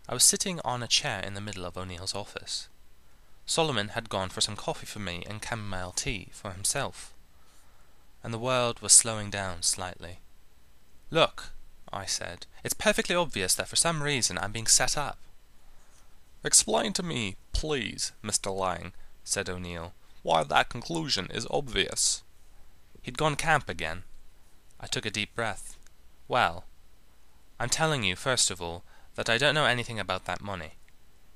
I was sitting on a chair in the middle of O'Neill's office. Solomon had gone for some coffee for me and chamomile tea for himself, and the world was slowing down slightly. "Look," I said, "it's perfectly obvious that for some reason I'm being set up." "Explain to me, please, Mr. Lang," said O'Neill, "why that conclusion is obvious." He'd gone camp again. I took a deep breath. "Well, I'm telling you, first of all, that I don't know anything about that money.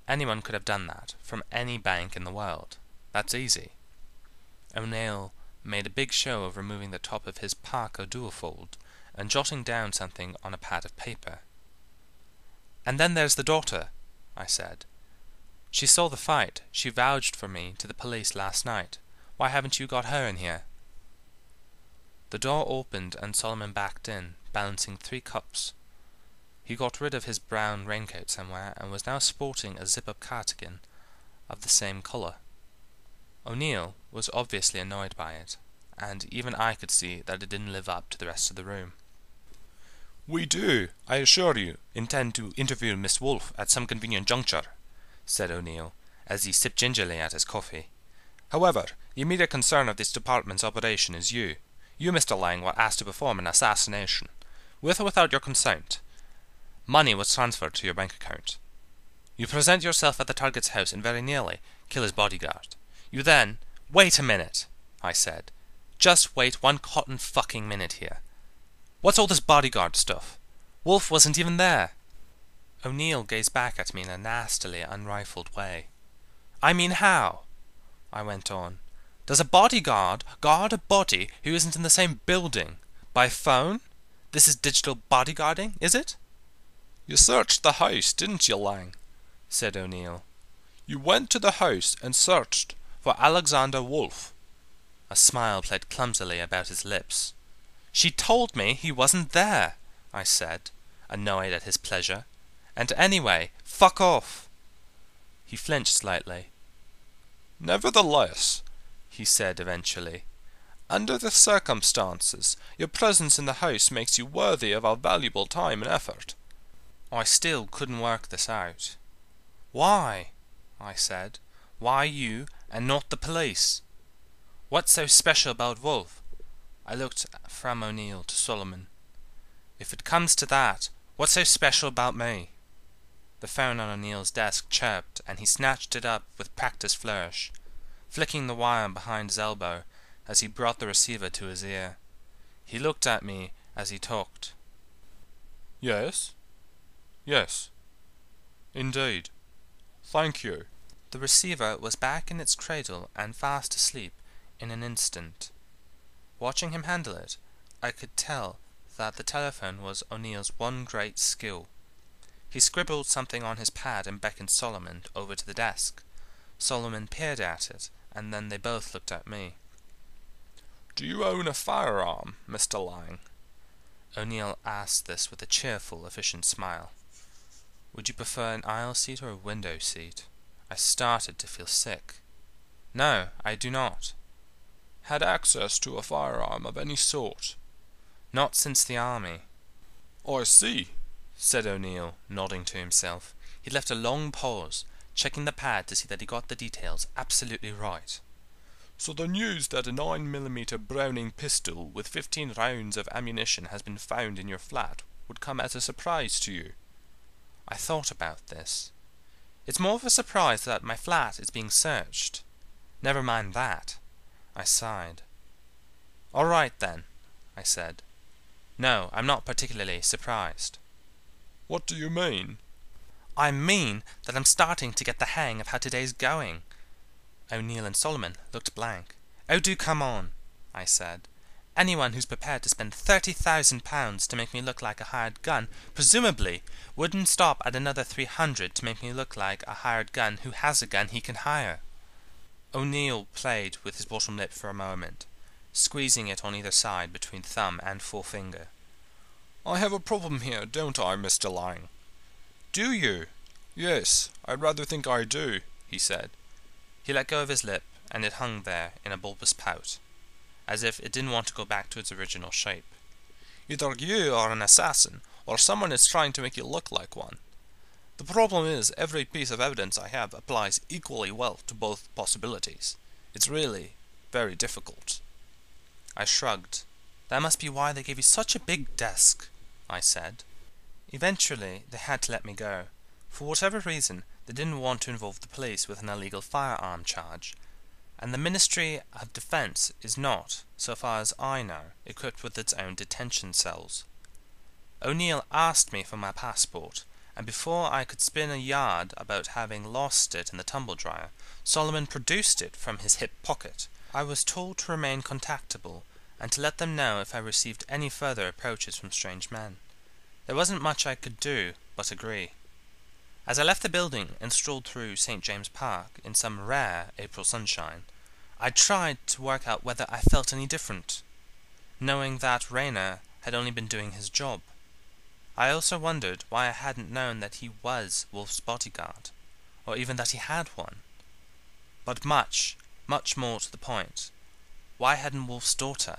Anyone could have done that, from any bank in the world. That's easy." O'Neill made a big show of removing the top of his parka duofold and jotting down something on a pad of paper. "And then there's the daughter," I said. "She saw the fight. She vouched for me to the police last night. Why haven't you got her in here?" The door opened and Solomon backed in, balancing 3 cups. He got rid of his brown raincoat somewhere and was now sporting a zip-up cardigan of the same colour. O'Neill was obviously annoyed by it, and even I could see that it didn't live up to the rest of the room. "We do, I assure you, intend to interview Miss Wolfe at some convenient juncture," said O'Neill, as he sipped gingerly at his coffee. "However, the immediate concern of this department's operation is you. You, Mr. Lang, were asked to perform an assassination. With or without your consent, money was transferred to your bank account. You present yourself at the target's house and very nearly kill his bodyguard. You then—" "Wait a minute," I said. "Just wait one cotton fucking minute here. What's all this bodyguard stuff? Wolfe wasn't even there." O'Neill gazed back at me in a nastily unrifled way. "I mean how?" I went on. "Does a bodyguard guard a body who isn't in the same building? By phone? This is digital bodyguarding, is it?" "You searched the house, didn't you, Lang?" said O'Neill. "You went to the house and searched for Alexander Wolfe." A smile played clumsily about his lips. "She told me he wasn't there," I said, annoyed at his pleasure. "And anyway, fuck off." He flinched slightly. "Nevertheless," he said eventually, "under the circumstances, your presence in the house makes you worthy of our valuable time and effort." I still couldn't work this out. "Why?" I said. "Why you and not the police? What's so special about Wolfe?" I looked from O'Neill to Solomon. "If it comes to that, what's so special about me?" The phone on O'Neill's desk chirped, and he snatched it up with practised flourish, flicking the wire behind his elbow as he brought the receiver to his ear. He looked at me as he talked. "Yes? Yes. Indeed. Thank you." The receiver was back in its cradle and fast asleep in an instant. Watching him handle it, I could tell that the telephone was O'Neill's one great skill. He scribbled something on his pad and beckoned Solomon over to the desk. Solomon peered at it, and then they both looked at me. "Do you own a firearm, Mr. Lang?" O'Neill asked this with a cheerful, efficient smile. "Would you prefer an aisle seat or a window seat?" I started to feel sick. "No, I do not." "Had access to a firearm of any sort?" "Not since the army." "I see," said O'Neill, nodding to himself. He left a long pause, checking the pad to see that he got the details absolutely right. "So the news that a 9mm Browning pistol with 15 rounds of ammunition has been found in your flat would come as a surprise to you?" I thought about this. "It's more of a surprise that my flat is being searched. Never mind that." I sighed. "All right, then," I said. "No, I'm not particularly surprised." "What do you mean?" "I mean that I'm starting to get the hang of how today's going." O'Neill and Solomon looked blank. "Oh, do come on," I said. "Anyone who's prepared to spend £30,000 to make me look like a hired gun, presumably, wouldn't stop at another 300 to make me look like a hired gun who has a gun he can hire." O'Neill played with his bottom lip for a moment, squeezing it on either side between thumb and forefinger. "I have a problem here, don't I, Mr. Lang?" "Do you?" "Yes, I rather think I do," he said. He let go of his lip, and it hung there in a bulbous pout, as if it didn't want to go back to its original shape. "Either you are an assassin, or someone is trying to make you look like one. The problem is, every piece of evidence I have applies equally well to both possibilities. It's really very difficult. I shrugged. That must be why they gave you such a big desk, I said. Eventually, they had to let me go. For whatever reason, they didn't want to involve the police with an illegal firearm charge, and the Ministry of Defence is not, so far as I know, equipped with its own detention cells. O'Neill asked me for my passport, and before I could spin a yarn about having lost it in the tumble dryer, Solomon produced it from his hip pocket. I was told to remain contactable, and to let them know if I received any further approaches from strange men. There wasn't much I could do but agree. As I left the building and strolled through St. James Park in some rare April sunshine, I tried to work out whether I felt any different, knowing that Rayner had only been doing his job. I also wondered why I hadn't known that he was Wolf's bodyguard, or even that he had one. But much more to the point, why hadn't Wolf's daughter